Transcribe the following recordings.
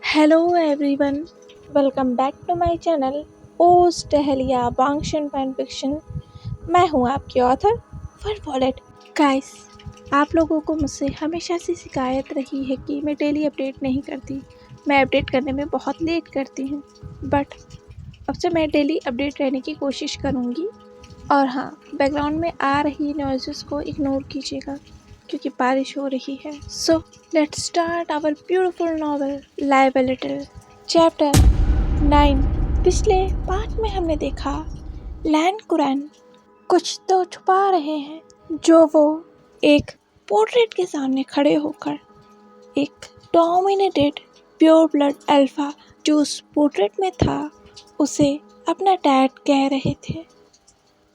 Hello everyone, welcome back to my channel ओस टहलिया बांगशन फैन फिक्शन। मैं हूँ आपकी ऑथर फर वॉलेट। गाइस, आप लोगों को मुझसे हमेशा से शिकायत रही है कि मैं डेली अपडेट नहीं करती। मैं अपडेट करने में बहुत लेट करती हूँ, बट अब से मैं डेली अपडेट रहने की कोशिश करूँगी। और हाँ, बैकग्राउंड में आ रही नॉइज़ेस को इग्नोर कीजिएगा क्योंकि बारिश हो रही है। So let's start our beautiful novel live a little. Chapter 9। पिछले पार्ट में हमने देखा लैन कुरैन कुछ तो छुपा रहे हैं, जो वो एक पोर्ट्रेट के सामने खड़े होकर एक डोमिनेटेड प्योर ब्लड अल्फा जो उस पोर्ट्रेट में था उसे अपना डैड कह रहे थे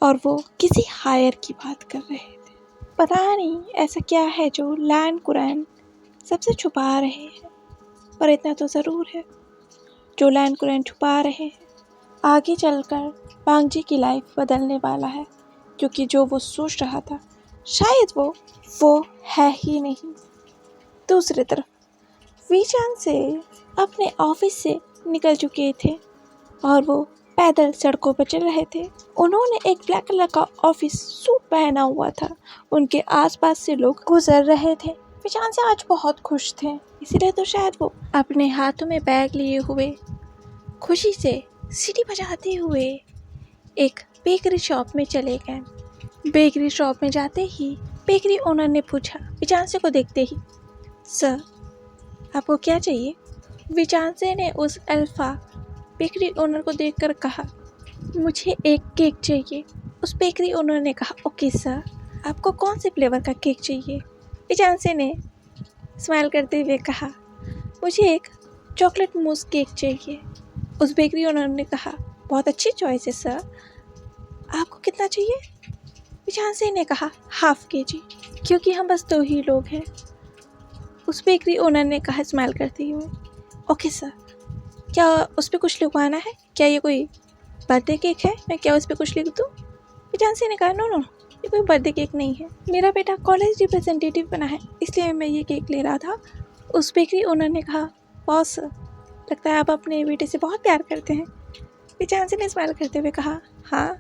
और वो किसी हायर की बात कर रहे थे। पता नहीं ऐसा क्या है जो लैन कुरैन सबसे छुपा रहे हैं, पर इतना तो ज़रूर है, जो लैन कुरैन छुपा रहे हैं आगे चलकर बांगजी की लाइफ बदलने वाला है, क्योंकि जो वो सोच रहा था शायद वो है ही नहीं। दूसरी तरफ वीचान से अपने ऑफिस से निकल चुके थे और वो पैदल सड़कों पर चल रहे थे। उन्होंने एक ब्लैक कलर का ऑफिस सूट पहना हुआ था। उनके आसपास से लोग गुजर रहे थे। वीचान से आज बहुत खुश थे, इसीलिए तो शायद वो अपने हाथों में बैग लिए हुए खुशी से सीटी बजाते हुए एक बेकरी शॉप में चले गए। बेकरी शॉप में जाते ही बेकरी ओनर ने पूछा विचांसे को देखते ही, सर आपको क्या चाहिए? विचांसे ने उस अल्फा बेकरी ओनर को देखकर कहा, मुझे एक केक चाहिए। उस बेकरी ओनर ने कहा, ओके सर, आपको कौन से फ्लेवर का केक चाहिए? विचांसे ने स्माइल करते हुए कहा, मुझे एक चॉकलेट मूस केक चाहिए। उस बेकरी ओनर ने कहा, बहुत अच्छी चॉइस है सर, आपको कितना चाहिए? विचांसे ने कहा, हाफ केजी, क्योंकि हम बस 2 ही लोग हैं। उस बेकरी ओनर ने कहा स्माइल करते हुए, ओके सर, क्या उस पर कुछ लिखवाना है? क्या ये कोई बर्थडे केक है? मैं क्या उस पर कुछ लिख दूँ? विचांसी ने कहा, नो, ये कोई बर्थडे केक नहीं है, मेरा बेटा कॉलेज रिप्रेजेंटेटिव बना है, इसलिए मैं ये केक ले रहा था। उस बेकरी ओनर ने कहा, बॉस, लगता है आप अपने बेटे से बहुत प्यार करते हैं। विचांसी ने स्माइल करते हुए कहा, हाँ,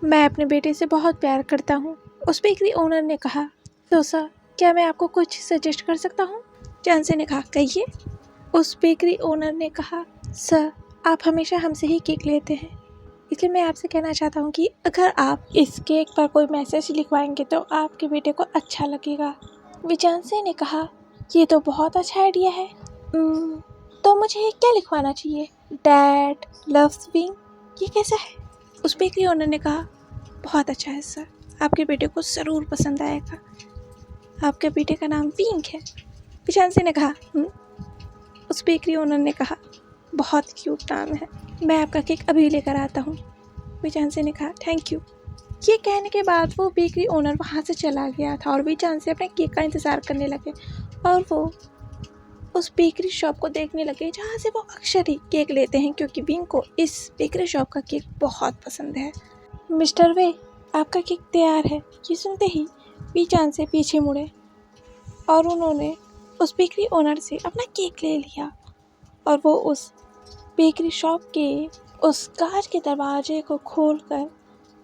मैं अपने बेटे से बहुत प्यार करता हूँ। उस बेकरी ओनर ने कहा, तो सर, क्या मैं आपको कुछ सजेस्ट कर सकता हूँ? विचांसी ने कहा, कहिए। उस बेकरी ओनर ने कहा, सर, आप हमेशा हमसे ही केक लेते हैं, इसलिए मैं आपसे कहना चाहता हूँ कि अगर आप इस केक पर कोई मैसेज लिखवाएंगे तो आपके बेटे को अच्छा लगेगा। विचांसे ने कहा, ये तो बहुत अच्छा आइडिया है। तो मुझे क्या लिखवाना चाहिए? डैड लव्स विंग, ये कैसा है? उस बेकरी ओनर ने कहा, बहुत अच्छा है सर, आपके बेटे को ज़रूर पसंद आएगा। आपके बेटे का नाम विंग है। विचांसे ने कहा, उस बेकरी ओनर ने कहा, बहुत क्यूट नाम है, मैं आपका केक अभी लेकर आता हूँ। विचांसे ने कहा, थैंक यू। ये कहने के बाद वो बेकरी ओनर वहाँ से चला गया था और विचांसे अपने केक का इंतज़ार करने लगे और वो उस बेकरी शॉप को देखने लगे जहाँ से वो अक्सर ही केक लेते हैं, क्योंकि विंग को इस बेकरी शॉप का केक बहुत पसंद है। मिस्टर वे, आपका केक तैयार है। ये सुनते ही विचांसे पीछे मुड़े और उन्होंने उस बेकरी ओनर से अपना केक ले लिया और वो उस बेकरी शॉप के उस कांच के दरवाजे को खोलकर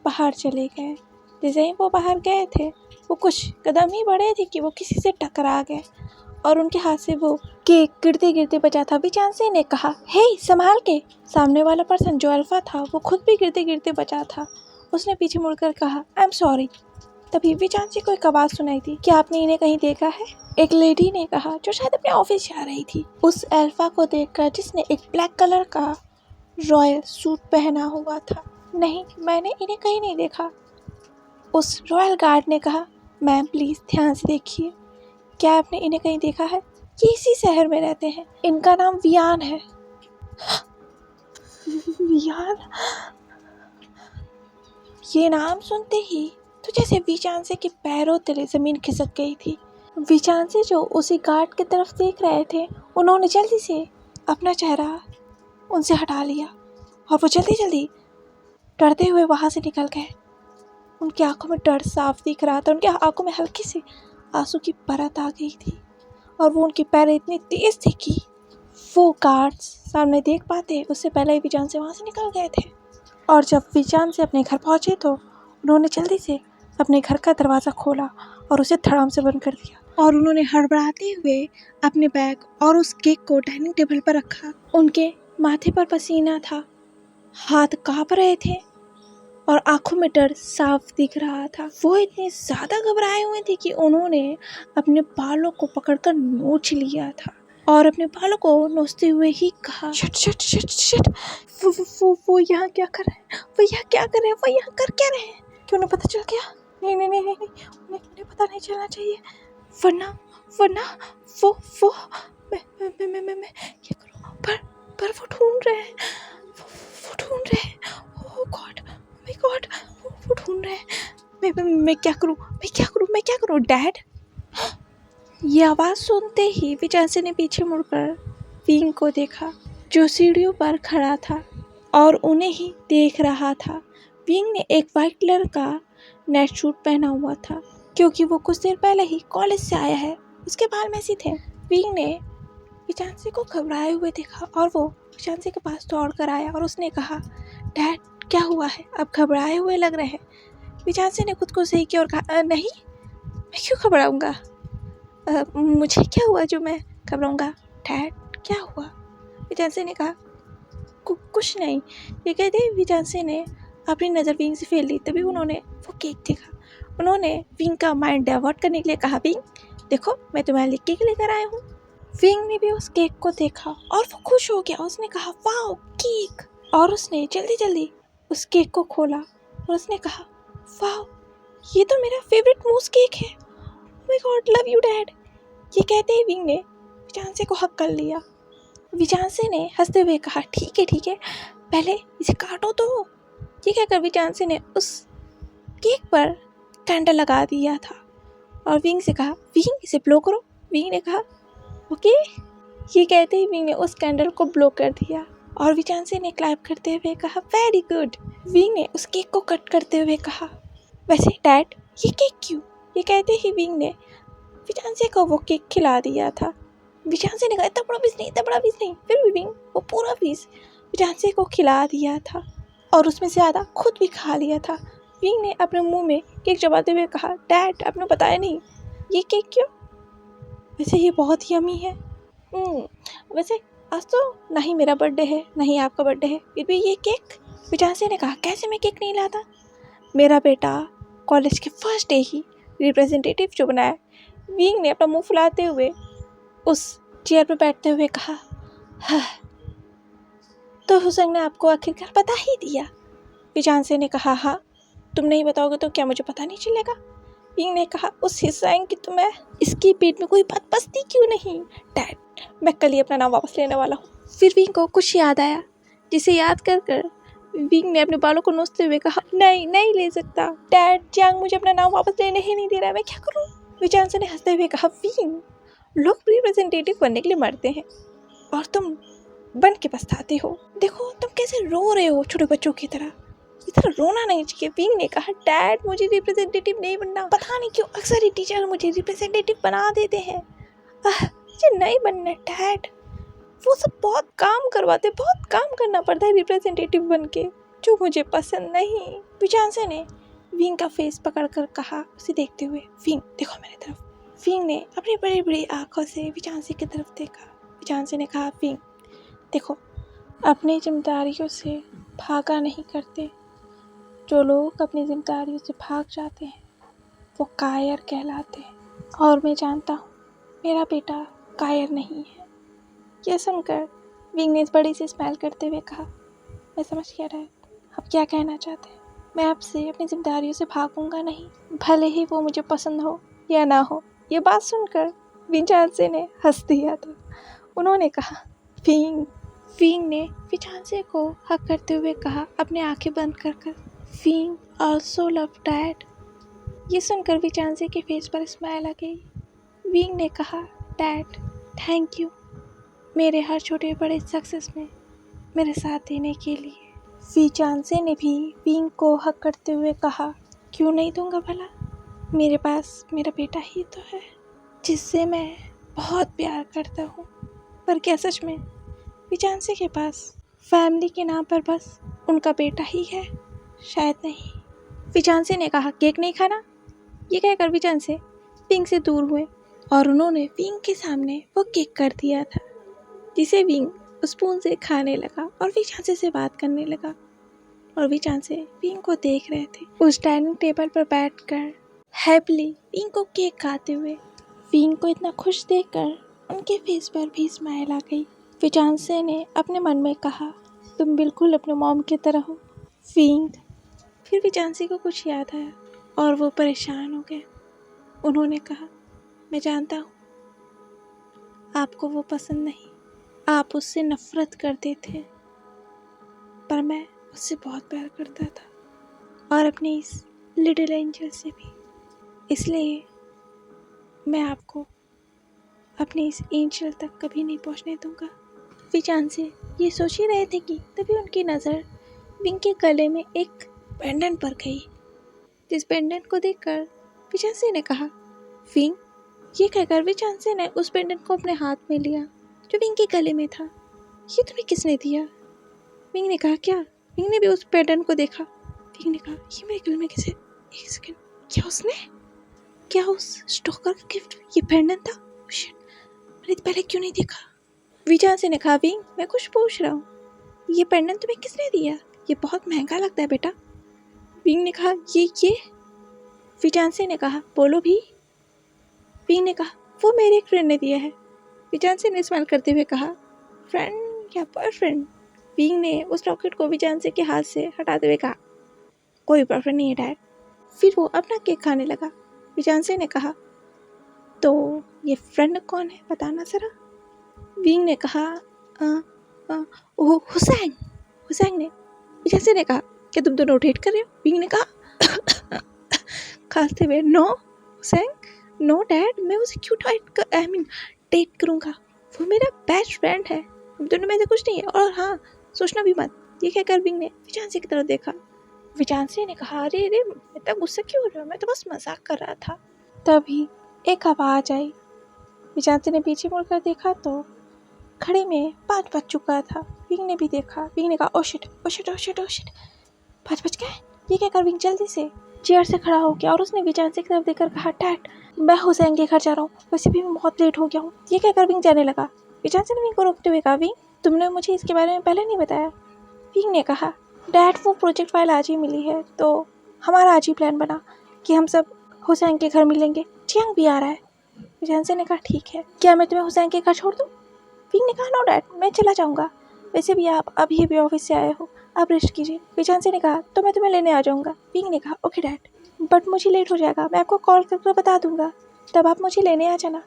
बाहर चले गए। जैसे ही वो बाहर गए थे, वो कुछ कदम ही बढ़े थे कि वो किसी से टकरा गए और उनके हाथ से वो केक गिरते गिरते बचा था। विचांसे ने कहा, हे संभाल के। सामने वाला पर्सन जो अल्फा था वो खुद भी गिरते गिरते बचा था। उसने पीछे मुड़कर कहा, आई एम सॉरी। तभी विचांसे को एक आवाज़ सुनाई दी, क्या आपने इन्हें कहीं देखा है? एक लेडी ने कहा, जो शायद अपने ऑफिस जा रही थी। उस अल्फा को देखकर जिसने एक ब्लैक कलर का रॉयल सूट पहना हुआ था, नहीं, मैंने इन्हें कहीं नहीं देखा। उस रॉयल गार्ड ने कहा, मैम प्लीज़ ध्यान से देखिए, क्या आपने इन्हें कहीं देखा है? ये इसी शहर में रहते हैं, इनका नाम वियान है। वियान? ये नाम सुनते ही तो जैसे विचांसे के पैरों तले ज़मीन खिसक गई थी। विचांसे जो उसी गार्ड की तरफ देख रहे थे, उन्होंने जल्दी से अपना चेहरा उनसे हटा लिया और वो जल्दी जल्दी डरते हुए वहाँ से निकल गए। उनकी आंखों में डर साफ दिख रहा था, उनकी आंखों में हल्की सी आंसू की परत आ गई थी और वो उनके पैर इतने तेज थे कि वो गार्ड्स सामने देख पाते उससे पहले ही विजान से वहाँ से निकल गए थे। और जब विजान से अपने घर पहुँचे तो उन्होंने जल्दी से अपने घर का दरवाज़ा खोला और उसे धड़ाम से बंद कर दिया। और उन्होंने हड़बड़ाते हुए अपने बैग और उस केक को डाइनिंग टेबल पर रखा। उनके माथे पर पसीना था, हाथ काँप रहे थे और आंखों में डर साफ दिख रहा था। वो इतने ज़्यादा घबराए हुए थे कि उन्होंने अपने बालों को पकड़कर नोच लिया था और अपने बालों को नोचते हुए ही कहा, शट शट शट शट, वो यहाँ क्या कर रहे हैं, वो यहाँ क्या कर रहे हैं, वो यहाँ कर क्या रहे हैं? क्यों उन्हें पता चल गया? नहीं नहीं नहीं नहीं, उन्हें पता नहीं चलना चाहिए, वरना वरना वो मैं ये करूँ। पर वो ढूंढ रहे हैं, वो ढूंढ रहे हैं। ओह गॉड, माय गॉड, वो ढूंढ रहे हैं। मैं क्या करूँ डैड? ये आवाज़ सुनते ही विजांसी ने पीछे मुड़कर विंग को देखा जो सीढ़ियों पर खड़ा था और उन्हें ही देख रहा था। विंग ने एक वाइट कलर का नेट सूट पहना हुआ था क्योंकि वो कुछ देर पहले ही कॉलेज से आया है। उसके बाल मैसी थे। विंग ने विजांसी को घबराए हुए देखा और वो विजांसी के पास दौड़ कर आया और उसने कहा, डैड क्या हुआ है, आप घबराए हुए लग रहे हैं। विजांसी ने खुद को सही किया और कहा, नहीं मैं क्यों घबराऊंगा, मुझे क्या हुआ जो मैं घबराऊंगा। डैड क्या हुआ? विजांसी ने कहा, कुछ नहीं। ये कहते विजांसी ने अपनी नज़र विंग से फेर ली। तभी उन्होंने वो केक देखा। उन्होंने विंग का माइंड डाइवर्ट करने के लिए कहा, विंग देखो मैं तुम्हारे लिए केक लेकर आया हूँ। विंग ने भी उस केक को देखा और वो खुश हो गया। उसने कहा, वाओ केक, और उसने जल्दी जल्दी उस केक को खोला और उसने कहा, वाओ ये तो मेरा फेवरेट मूस केक है, my God love you dad. ये कहते ही विंग ने विजांसी को हक कर लिया। विजांसी ने हंसते हुए कहा, ठीक है पहले इसे काटो तो। ये कहकर विजांसी ने उस केक पर कैंडल लगा दिया था और विंग से कहा, विंग इसे ब्लो करो। विंग ने कहा, ओके। ये कहते ही विंग ने उस कैंडल को ब्लो कर दिया और विजांसी ने क्लैप करते हुए कहा, वेरी गुड। विंग ने उस केक को कट करते हुए कहा, वैसे डैड ये केक क्यों? ये कहते ही विंग ने विजांसी को वो केक खिला दिया था। विजांसी ने कहा, इतना बड़ा पीस नहीं। फिर भी विंग वो पूरा पीस विजांसी को खिला दिया था और उसमें से आधा खुद भी खा लिया था। विंग ने अपने मुंह में केक चबाते हुए कहा, डैड आपने बताया नहीं ये केक क्यों? वैसे ये बहुत यमी है। वैसे आज तो ना ही मेरा बर्थडे है ना ही आपका बर्थडे है, फिर भी ये केक। विजांसी ने कहा, कैसे मैं केक नहीं लाता? मेरा बेटा कॉलेज के फर्स्ट डे ही रिप्रेजेंटेटिव जो बनाया। विंग ने अपना मुंह फुलाते हुए उस चेयर पर बैठते हुए कहा, हाँ तो हुसैन ने आपको आखिरकार बता ही दिया। विजांसी ने कहा, हाँ तुम नहीं बताओगे तो क्या मुझे पता नहीं चलेगा? विंग ने कहा, उस हुसैन की तो मैं इसकी पेट में कोई बात बसती क्यों नहीं? डैड मैं कल ही अपना नाम वापस लेने वाला हूँ। फिर विंग को कुछ याद आया जिसे याद कर विंग ने अपने बालों को नोचते हुए कहा, नहीं ले सकता डैड, जियांग मुझे अपना नाम वापस लेने ही नहीं दे रहा है, मैं क्या करूँ? विजांसी ने हंसते हुए कहा, विंग लोग रिप्रेजेंटेटिव बनने के लिए मरते हैं और तुम बन के पछताते हो। देखो तुम कैसे रो रहे हो छोटे बच्चों की तरह, इतना रोना नहीं चाहिए। विंग ने कहा, डैड मुझे रिप्रेजेंटेटिव नहीं बनना, पता नहीं क्यों अक्सर ही टीचर मुझे रिप्रेजेंटेटिव बना देते हैं। मुझे नहीं बनना डैड, वो सब बहुत काम करवाते, बहुत काम करना पड़ता है रिप्रेजेंटेटिव बन के, जो मुझे पसंद नहीं। विजांसी ने विंग का फेस पकड़कर कहा, उसे देखते हुए, विंग देखो मेरी तरफ। विंग ने अपनी बड़ी बड़ी आंखों से विजांसी की तरफ देखा। विजांसी ने कहा, विंग देखो अपनी जिम्मेदारियों से भागा नहीं करते, जो लोग अपनी जिम्मेदारियों से भाग जाते हैं वो कायर कहलाते हैं और मैं जानता हूँ मेरा बेटा कायर नहीं है। यह सुनकर विंग ने बड़ी सी स्माइल करते हुए कहा, मैं समझ गया डैड, आप क्या कहना चाहते हैं। मैं आपसे अपनी जिम्मेदारियों से भागूंगा नहीं, भले ही वो मुझे पसंद हो या ना हो। ये बात सुनकर विजांसी ने हंस दिया था। उन्होंने कहा, विंग ने विजांसी को हक करते हुए कहा, अपने आंखें बंद कर विंग ऑल्सो लव डैड। ये सुनकर विजांसी के फेस पर स्माइल आ गई। विंग ने कहा, डैड थैंक यू मेरे हर छोटे बड़े सक्सेस में मेरे साथ देने के लिए। विजांसी ने भी विंग को हक करते हुए कहा, क्यों नहीं दूंगा भला, मेरे पास मेरा बेटा ही तो है जिससे मैं बहुत प्यार करता हूँ। पर क्या सच में विचांसे के पास फैमिली के नाम पर बस उनका बेटा ही है, शायद नहीं। विचांसे ने कहा, केक नहीं खाना? ये कहकर विचांसे विंग से दूर हुए और उन्होंने विंग के सामने वो केक कर दिया था, जिसे विंग स्पून से खाने लगा और विचांसे से बात करने लगा। और विचांसे विंग को देख रहे थे उस डाइनिंग टेबल पर बैठकर हैप्पीली विंग को केक खाते हुए। विंग को इतना खुश देखकर उनके फेस पर भी स्माइल आ गई। विचांसे ने अपने मन में कहा, तुम बिल्कुल अपने मॉम की तरह हो विंग। फिर विचांसे को कुछ याद आया और वो परेशान हो गए। उन्होंने कहा, मैं जानता हूँ आपको वो पसंद नहीं, आप उससे नफरत करते थे, पर मैं उससे बहुत प्यार करता था और अपने इस लिटिल एंजल से भी। इसलिए मैं आपको अपने इस एंजल तक कभी नहीं पहुंचने दूंगा। विचांसे ये सोच ही रहे थे कि तभी उनकी नज़र विंग के गले में एक पेंडेंट पर गई, जिस पेंडेंट को देखकर विचांसे ने कहा, विंग। ये कहकर विचांसे ने उस पेंडेंट को अपने हाथ में लिया जो विंग के गले में था। ये तुम्हें किसने दिया? विंग ने कहा, क्या? विंग ने भी उस पेंडेंट को देखा। विंग ने कहा, ये मेरे गले में किसे? एक सेकंड, क्या उस स्टॉकर का गिफ्ट ये पेंडेंट था? शिट, मैंने पहले क्यों नहीं देखा? विचांसे ने कहा, विंग मैं कुछ पूछ रहा हूँ, ये पेंडेंट तुम्हें किसने दिया? ये बहुत महंगा लगता है बेटा। विंग ने कहा, ये विचांसे ने कहा, बोलो भी। विंग ने कहा, वो मेरे एक फ्रेंड ने दिया है। विचांसे ने स्माइल करते हुए कहा, फ्रेंड या बॉयफ्रेंड? विंग ने उस रॉकेट को विचांसे के हाथ से हटाते हुए कहा, कोई बॉयफ्रेंड नहीं है डैड। फिर वो अपना केक खाने लगा। विचांसे ने कहा, तो ये फ्रेंड कौन है, बताना जरा। विंग ने कहा, हुसैन ने। विचांसे ने कहा, क्या तुम दोनों डेट कर रहे हो? विंग ने कहा खांसते हुए, नो हुसैन, नो डैड, मैं उसे क्यों डेट करूँगा? वो मेरा बेस्ट फ्रेंड है, हम दोनों में से कुछ नहीं है, और हाँ, सोचना भी मत। ये कहकर विंग ने विचांसे की तरफ देखा। विचांसे ने कहा, अरे इतना गुस्सा क्यों हो रहा है, मैं तो बस मजाक कर रहा था। तभी एक आवाज़ आई। विचांसे ने पीछे मुड़कर देखा तो घड़ी में 5 बज चुका था। विंग ने भी देखा। विंग ने कहा, ओ शिट 5 बज गए। ये कहकर विंग जल्दी से चेयर से खड़ा हो गया और उसने विचांसे की तरफ देखकर कहा, डैड मैं हुसैन के घर जा रहा हूँ, वैसे भी मैं बहुत लेट हो गया हूँ। ये कहकर विंग जाने लगा। विचांसे ने विंग को रोकते हुए कहा, विंग तुमने मुझे इसके बारे में पहले नहीं बताया। विंग ने कहा, डैड वो प्रोजेक्ट फाइल आज ही मिली है, तो हमारा आज ही प्लान बना कि हम सब हुसैन के घर मिलेंगे, जियांग भी आ रहा है। विचांसे ने कहा, ठीक है, क्या मैं तुम्हें हुसैन के घर छोड़ दूँ? विंग ने कहा, नो डैड, मैं चला जाऊँगा, वैसे भी आप अभी भी ऑफिस से आए हो, आप रेस्ट कीजिए। विचांसे ने कहा, तो मैं तुम्हें लेने आ जाऊँगा। विंग ने कहा, ओके डैड, बट मुझे लेट हो जाएगा, मैं आपको कॉल करके बता दूँगा, तब आप मुझे लेने आ जाना।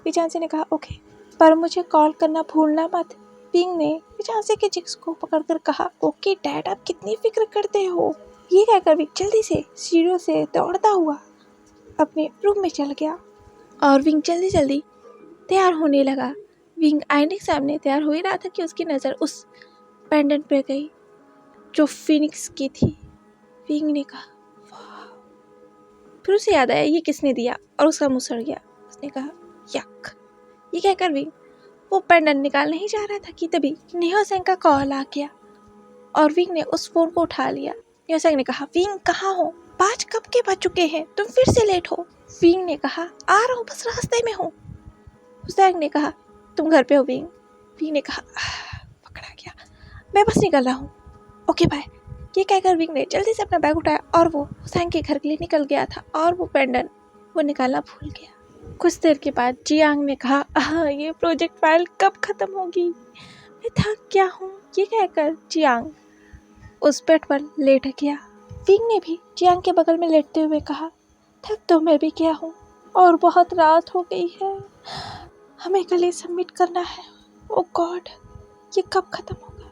विचांसे ने कहा, ओके, पर मुझे कॉल करना भूलना मत। विंग ने विचांसे के चिक्स को पकड़कर कहा, ओके डैड, आप कितनी फिक्र करते हो। ये कहकर विंग जल्दी से सीढ़ियों से दौड़ता हुआ अपने रूम में चल गया और विंग जल्दी तैयार होने लगा। विंग आईने के सामने तैयार हो ही रहा था कि उसकी नज़र उस पेंडेंट पे गई जो फिनिक्स की थी। विंग ने कहा, वाह। फिर उसे याद आया ये किसने दिया और उसका मुंह सड़ गया। उसने कहा, यक। ये कहकर विंग वो पेंडेंट निकालने ही जा रहा था कि तभी निहोसेंग का कॉल आ गया और विंग ने उस फोन को उठा लिया। निहोसेंग ने कहा, विंग कहाँ हो? 5 कब के बज चुके हैं, तुम फिर से लेट हो। विंग ने कहा, आ रहा हूँ, बस रास्ते में हूँ। हुसैन ने कहा, तुम घर पे हो विंग? विंग ने कहा, पकड़ा गया, मैं बस निकल रहा हूँ, ओके बाय। ये कहकर विंग ने जल्दी से अपना बैग उठाया और वो हुसैन के घर के लिए निकल गया था और वो पेंडेंट वो निकालना भूल गया। कुछ देर के बाद जियांग ने कहा, ये प्रोजेक्ट फाइल कब खत्म होगी, मैं थक गया हूँ। ये कहकर जियांग उस बेड पर लेट गया। विंग ने भी जियांग के बगल में लेटते हुए कहा, थक तो मैं भी गया हूँ और बहुत रात हो गई है, हमें कल ये सबमिट करना है। ओ गॉड, ये कब खत्म होगा?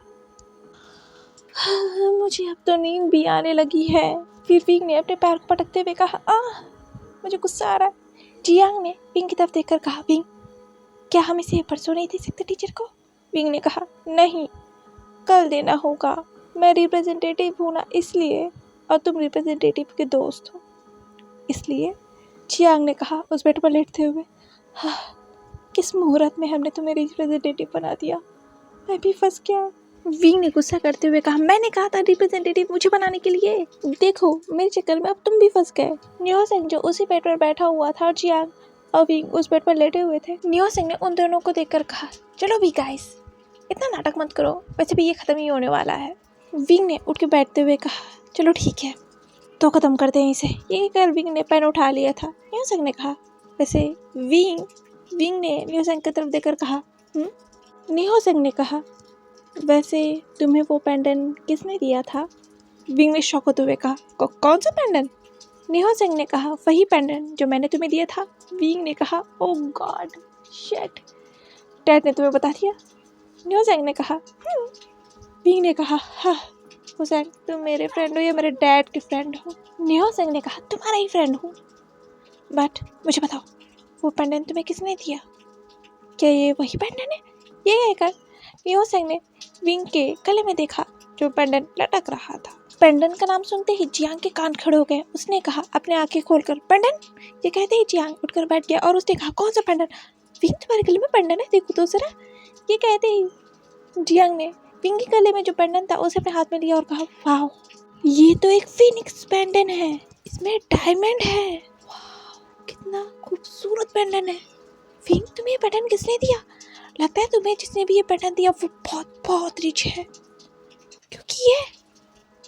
मुझे अब तो नींद भी आने लगी है। फिर विंग ने अपने पैर को पटकते हुए कहा, मुझे गुस्सा आ रहा है। जियांग ने विंग की तरफ देखकर कहा, विंग क्या हम इसे परसों नहीं दे सकते टीचर को? विंग ने कहा, नहीं, कल देना होगा, मैं रिप्रेजेंटेटिव हूँ ना इसलिए, और तुम रिप्रेजेंटेटिव के दोस्त हो इसलिए। जियांग ने कहा उस बेड पर लेटते हुए, किस मुहूर्त में हमने तुम्हें रिप्रेजेंटेटिव बना दिया। मैं भी फंस गया। विंग ने गुस्सा करते हुए कहा, मैंने कहा था रिप्रेजेंटेटिव मुझे बनाने के लिए। देखो मेरे चक्कर में अब तुम भी फंस गए। नियो सेंग जो उसी बेड पर बैठा हुआ था और जियांग और विंग उस बेड पर लेटे हुए थे। नियो सेंग ने उन दोनों को देखकर कहा, चलो भी गाइस, इतना नाटक मत करो, वैसे भी ये खत्म ही होने वाला है। विंग ने उठ के बैठते हुए कहा, चलो ठीक है तो खत्म करते हैं इसे। ये कर विंग ने पेन उठा लिया था। नियो सेंग ने कहा, वैसे विंग ने नियो सेंग की तरफ देखकर कहा, नियो सेंग ने कहा, वैसे तुम्हें वो पेंडेंट किसने दिया था? विंग ने शॉक होते हुए कहा, कौन सा पेंडेंट? नियो सेंग ने कहा, वही पेंडेंट जो मैंने तुम्हें दिया था। विंग ने कहा, ओह गॉड शिट, डैड ने तुम्हें बता दिया? नियो सेंग ने कहा, विंग ने कहा, हाँ हुसैन, तुम मेरे फ्रेंड हो या मेरे डैड के फ्रेंड हो? नियो सेंग ने कहा, तुम्हारा ही फ्रेंड हूँ, बट मुझे बताओ वो पेंडेंट तुम्हें किसने दिया? क्या ये वही पेंडेंट है? ये कहकर नियो सेंग ने विंग के गले में देखा जो पेंडेंट लटक रहा था। पेंडेंट का नाम सुनते ही जियांग के कान खड़े हो गए। उसने कहा अपने आंखें खोलकर, पेंडेंट? ये कहते ही जियांग उठकर बैठ गया और उसने कहा, कौन सा पेंडेंट? विंग तुम्हारे गले में पेंडेंट है, देखो तो जरा। ये कहते ही जियांग ने विंग के गले में जो पेंडेंट था उसे अपने हाथ में लिया और कहा, वाह, ये तो एक फिनिक्स पेंडेंट है, इसमें डायमंड है, वाह कितना खूबसूरत पेंडेंट है। विंग तुम्हें ये पेंडेंट किसने दिया? लगता है तुम्हें जिसने भी ये पेंडेंट दिया वो बहुत बहुत रिच है, क्योंकि ये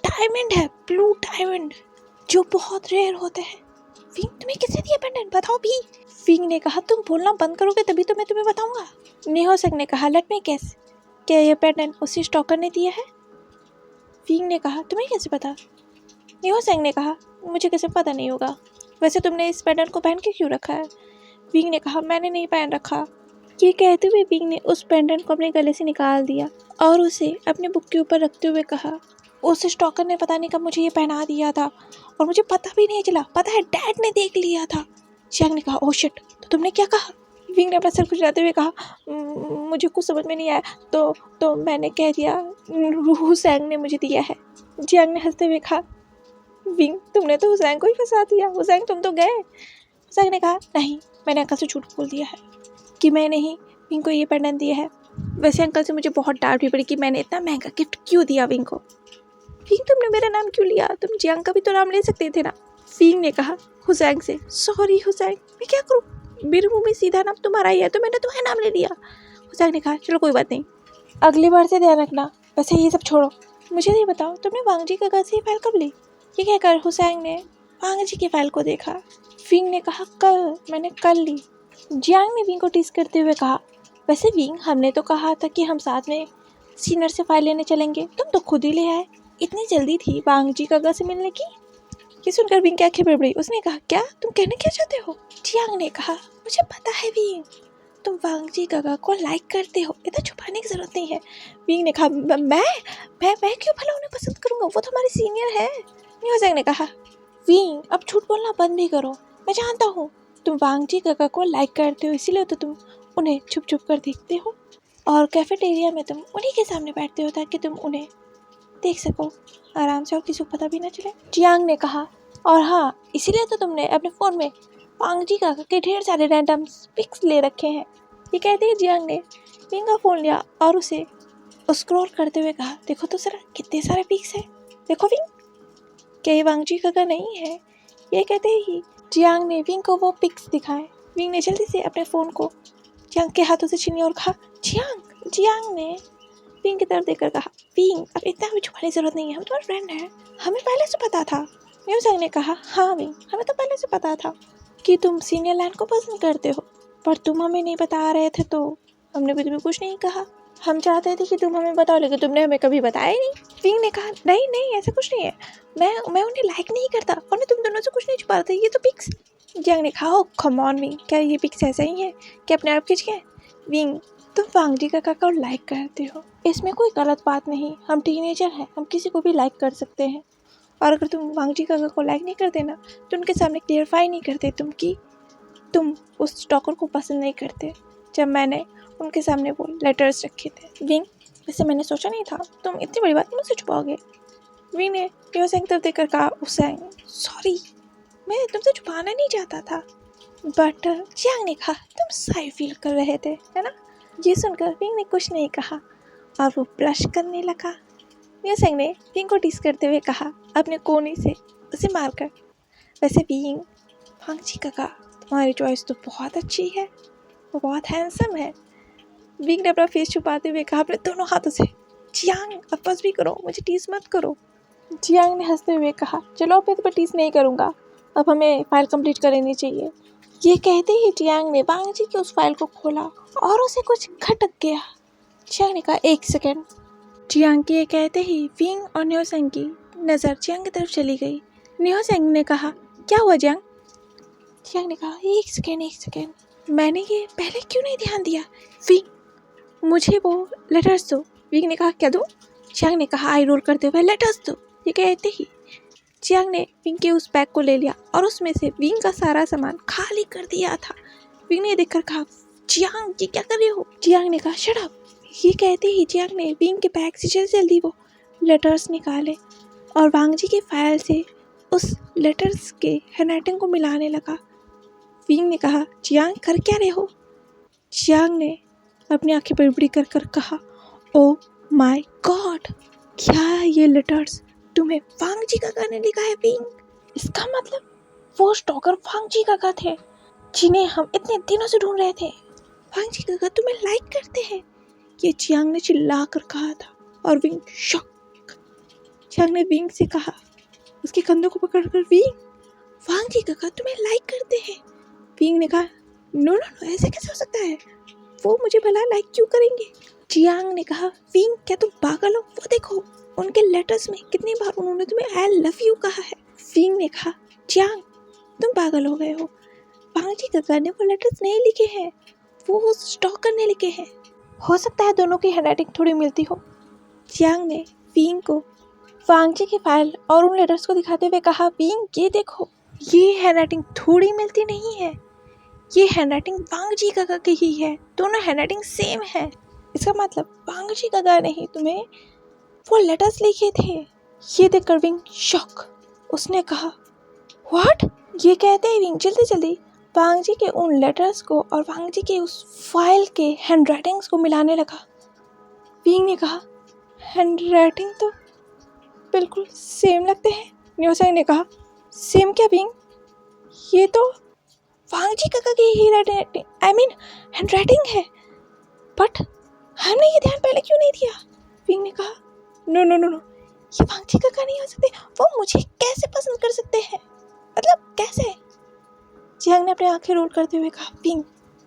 डायमंड है, ब्लू डायमंड, जो बहुत रेयर होते हैं। विंग तुम्हें किसने दिया पेंडेंट, बताओ भी। विंग ने कहा, तुम बोलना बंद करोगे तभी तो मैं तुम्हें बताऊंगा। नियो सेंग ने कहा, लेट मी गेस, क्या ये पेंडेंट उसी स्टॉकर ने दिया है? विंग ने कहा, तुम्हें कैसे पता? नियो सेंग ने कहा, मुझे कैसे पता नहीं होगा, वैसे तुमने इस पेंडेंट को पहन के क्यों रखा है? विंग ने कहा, मैंने नहीं पहन रखा। ये कहते हुए विंग ने उस पेंडेंट को अपने गले से निकाल दिया और उसे अपने बुक के ऊपर रखते हुए कहा, उस स्टॉकर ने पता नहीं कब मुझे ये पहना दिया था और मुझे पता भी नहीं चला, पता है डैड ने देख लिया था। जियांग ने कहा, ओह शिट, तो तुमने क्या कहा? विंग ने अपना सर खुजलाते हुए कहा, मुझे कुछ समझ में नहीं आया, तो मैंने कह दिया हुसैन ने मुझे दिया है। जियांग ने हंसते हुए कहा, विंग तुमने तो हुसैन को ही फंसा दिया, हुसैन तुम तो गए। हुसैन ने कहा, नहीं, मैंने अंकल से झूठ बोल दिया है कि मैंने ही विंग को ये पेंडेंट दिया है। वैसे अंकल से मुझे बहुत डांट भी पड़ी कि मैंने इतना महंगा गिफ्ट क्यों दिया विंग को। विंग तुमने मेरा नाम क्यों लिया, तुम जियांग का भी तो नाम ले सकते थे ना। विंग ने कहा हुसैन से, सॉरी हुसैन, मैं क्या करूँ, मेरे मुंह में सीधा नाम तुम्हारा ही है तो मैंने तुम्हारा नाम ले लिया। हुसैन ने कहा, चलो कोई बात नहीं, अगली बार से ध्यान रखना। वैसे ये सब छोड़ो, मुझे ये बताओ तुमने वांग जी का घर से ये फाइल कब ली? ये कहकर हुसैन ने वांग जी की फाइल को देखा। विंग ने कहा, मैंने कल ली। जियांग ने विंग को टीज करते हुए कहा, वैसे विंग हमने तो कहा था कि हम साथ में सीनियर से फाइल लेने चलेंगे, तुम तो खुद ही ले आए, इतनी जल्दी थी वांग जी काका से मिलने की? ये सुनकर विंग की आंखें बड़ी, उसने कहा, क्या तुम कहना क्या चाहते हो? जियांग ने कहा, मुझे पता है विंग, तुम वांग जी काका को लाइक करते हो, इतना छुपाने की जरूरत नहीं है। विंग ने कहा, मैं क्यों भला उन्हें पसंद करूंगा, वो तो हमारे सीनियर है। नियो ने कहा, विंग अब झूठ बोलना बंद भी करो, मैं जानता हूँ तुम वांग जी काका को लाइक करते हो, इसीलिए तो तुम उन्हें छुप छुप कर देखते हो और कैफेटेरिया में तुम उन्हीं के सामने बैठते हो ताकि तुम उन्हें देख सको आराम से और किसी को पता भी ना चले। जियांग ने कहा, और हाँ, इसीलिए तो तुमने अपने फ़ोन में वांग जी काका के ढेर सारे रैंडम पिक्स ले रखे हैं। ये कहते ही जियांग ने विंग का फ़ोन लिया और उसे स्क्रॉल करते हुए कहा, देखो तो जरा कितने सारे पिक्स हैं, देखो विंग, क्या ये वांग जी काका नहीं है? ये कहते ही जियांग ने विंग को वो पिक्स दिखाए। विंग ने जल्दी से अपने फ़ोन को जियांग के हाथों से छीनी और कहा, जियांग ने विंग की तरफ देखकर कहा, विंग अब इतना भी छुपाने की जरूरत नहीं है, हम तुम्हारे फ्रेंड हैं, हमें पहले से पता था। जियांग ने कहा, हाँ विंग, हमें तो पहले से पता था कि तुम सीनियर लैंड को पसंद करते हो, पर तुम हमें नहीं बता रहे थे तो हमने भी तुम्हें कुछ नहीं कहा। हम चाहते थे कि तुम हमें बताओ, लेकिन तुमने हमें कभी बताया ही नहीं। विंग ने कहा, नहीं ऐसा कुछ नहीं है, मैं उन्हें लाइक नहीं करता और मैं तुम दोनों से कुछ नहीं छुपा रहा था, ये तो पिक्स। जियांग ने कहा, कम ऑन विंग, क्या ये पिक्स ऐसा ही है कि अपने आप खींच गए? विंग तुम वांग जी काका को लाइक करते हो, इसमें कोई गलत बात नहीं, हम टीनेजर हैं, हम किसी को भी लाइक कर सकते हैं, और अगर तुम वांग जी काका को लाइक नहीं करते ना तो उनके सामने क्लियरफाई नहीं करते तुम कि तुम उस स्टॉकर को पसंद नहीं करते, जब मैंने उनके सामने वो लेटर्स रखे थे। विंग वैसे मैंने सोचा नहीं था तुम इतनी बड़ी बात मुझसे छुपाओगे। विंग ने नियो सेंग तरफ देखकर कहा, हुसैन सॉरी, मैं तुमसे छुपाना नहीं चाहता था, बट जियांग ने कहा, तुम साई फील कर रहे थे है ना? ये सुनकर विंग ने कुछ नहीं कहा और वो ब्लश करने लगा। न्यूसेंग ने विंग को टीस करते हुए कहा अपने कोने से उसे मारकर, वैसे विंग, वांगजी काका तुम्हारी चॉइस तो बहुत अच्छी है, वो बहुत हैंडसम है। विंग ने अपना फेस छुपाते हुए कहा अपने दोनों हाथों से, जियांग अब बस भी करो, मुझे टीस मत करो। जियांग ने हंसते हुए कहा चलो अब मैं तुम्हें टीस नहीं करूँगा, अब हमें फाइल कंप्लीट कर लेनी चाहिए। ये कहते ही जियांग ने वांगजी की उस फाइल को खोला और उसे कुछ खटक गया। जियांग ने कहा एक सेकेंड। जियांग के ये कहते ही विंग और न्योसेंग की नज़र जियांग की तरफ चली गई। न्योसेंग ने कहा क्या हुआ जियांग? जियांग ने कहा एक सेकेंड, मैंने ये पहले क्यों नहीं ध्यान दिया? विंग मुझे वो लेटर्स दो। विंग ने कहा क्या दूँ? जियांग ने कहा आई रोल करते हुए लेटर्स दो। ये कहते ही जियांग ने विंग के उस बैग को ले लिया और उसमें से विंग का सारा सामान खाली कर दिया था। विंग ने देखकर कहा जियांग ये क्या कर रहे हो? जियांग ने कहा शट अप। ये कहते ही जियांग ने विंग के बैग से जल्दी वो लेटर्स निकाले और वांगजी की फाइल से उस लेटर्स के हैंडराइटिंग को मिलाने लगा। विंग ने कहा जियांग कर क्या रहे हो? जियांग ने अपनी आंखें बड़ी कर कर कहा ओ माय गॉड, क्या ये लेटर्स तुम्हें वांगजी काका ने लिखा है विंग? इसका मतलब वो स्टॉकर वांगजी काका थे जिन्हें हम इतने दिनों से ढूंढ रहे थे। वांगजी काका तुम्हें लाइक करते हैं, ये जियांग ने चिल्ला कर कहा था और विंग शॉक। जियांग ने विंग से कहा उसके कंधों को पकड़कर विंग, वांगजी काका तुम्हें लाइक करते हैं। विंग ने कहा नो ऐसे कैसे हो सकता है, वो मुझे भला लाइक क्यों करेंगे? जियांग ने कहा विंग क्या तुम पागल हो, वो देखो उनके लेटर्स में कितनी बार उन्होंने तुम्हें आई लव यू कहा है। विंग ने कहा जियांग तुम पागल हो गए हो, वांगजी काका ने वो लेटर्स नहीं लिखे हैं, वो उस स्टॉकर ने लिखे हैं। हो सकता है दोनों की हैंडराइटिंग थोड़ी मिलती हो। जियांग ने विंग को वांगजी की फाइल और उन लेटर्स को दिखाते हुए कहा विंग ये देखो, ये हैंडराइटिंग थोड़ी मिलती नहीं है, ये हैंडराइटिंग वांगजी काका की ही है, दोनों हैंडराइटिंग सेम है। इसका मतलब वांगजी काका ने ही तुम्हें वो लेटर्स लिखे थे। ये देखकर विंग शॉक। उसने कहा व्हाट? ये कहते ही विंग जल्दी वांगजी के उन लेटर्स को और वांगजी के उस फाइल के हैंडराइटिंग्स को मिलाने लगा। विंग ने कहा हैंडराइटिंग तो बिल्कुल सेम लगते हैं। न्योसेंग ने कहा सेम क्या विंग, ये तो वांगजी काका की ही हैंडराइटिंग है, बट हमने ये ध्यान पहले क्यों नहीं दिया? विंग ने कहा नो ये वांगजी काका नहीं हो सकते, वो मुझे कैसे पसंद कर सकते हैं, मतलब कैसे? जियांग ने अपनी आंखें रोल करते हुए कहा विंग